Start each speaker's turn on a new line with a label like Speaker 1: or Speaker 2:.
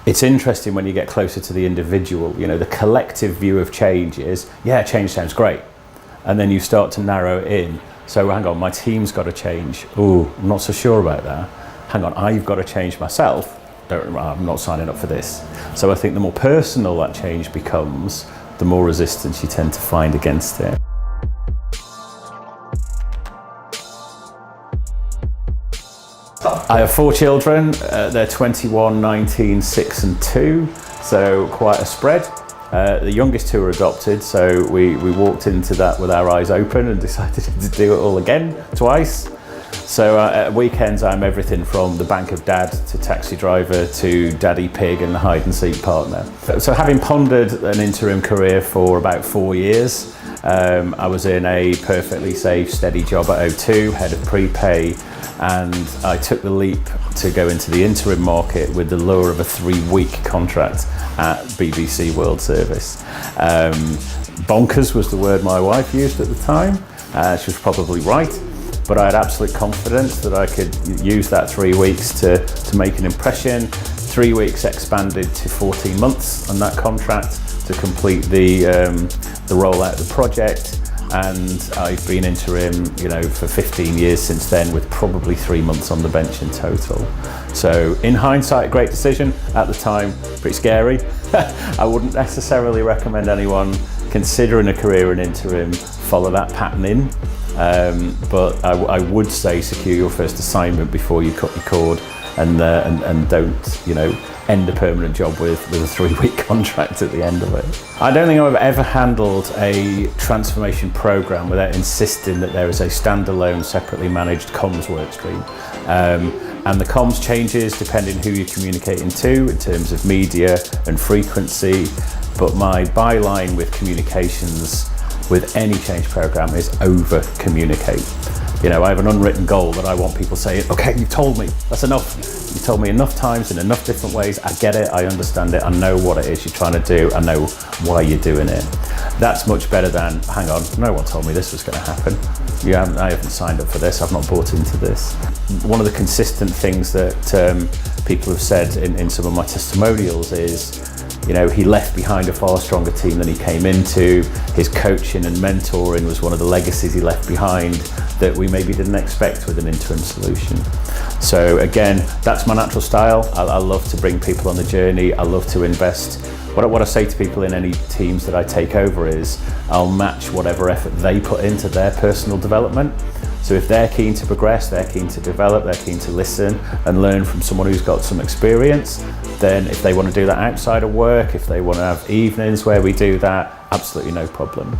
Speaker 1: It's interesting when you get closer to the individual, you know, the collective view of change is, yeah, change sounds great. And then you start to narrow it in. So hang on, my team's got to change. Oh, I'm not so sure about that. Hang on, I've got to change myself. I'm not signing up for this. So I think the more personal that change becomes, the more resistance you tend to find against it. I have 4 children. They're 21, 19, 6 and 2, so quite a spread. The youngest 2 are adopted, so we walked into that with our eyes open and decided to do it all again, twice. So at weekends I'm everything from the bank of dad to taxi driver to daddy pig and the hide and seek partner. So having pondered an interim career for about 4 years, I was in a perfectly safe, steady job at O2, head of prepay, and I took the leap to go into the interim market with the lure of a 3-week contract at BBC World Service. Bonkers was the word my wife used at the time. She was probably right, but I had absolute confidence that I could use that 3 weeks to make an impression. 3 weeks expanded to 14 months on that contract to complete the rollout of the project. And I've been interim, you know, for 15 years since then, with probably 3 months on the bench in total. So in hindsight, great decision. At the time, pretty scary. I wouldn't necessarily recommend anyone considering a career in interim follow that pattern in. But I would say secure your first assignment before you cut your cord, and don't, you know, end a permanent job with a 3-week contract at the end of it. I don't think I've ever handled a transformation program without insisting that there is a standalone, separately managed comms work stream. And the comms changes depending who you're communicating to in terms of media and frequency. But my byline with communications with any change program is over communicate. You know, I have an unwritten goal that I want people saying, okay, you've told me, that's enough. You've told me enough times in enough different ways. I get it, I understand it, I know what it is you're trying to do, I know why you're doing it. That's much better than, hang on, no one told me this was going to happen. I haven't signed up for this, I've not bought into this. One of the consistent things that people have said in some of my testimonials is, you know, he left behind a far stronger team than he came into. His coaching and mentoring was one of the legacies he left behind that we maybe didn't expect with an interim solution. So again, that's my natural style. I love to bring people on the journey. I love to invest. What I say to people in any teams that I take over is, I'll match whatever effort they put into their personal development. So if they're keen to progress, they're keen to develop, they're keen to listen and learn from someone who's got some experience, then if they want to do that outside of work, if they want to have evenings where we do that, absolutely no problem.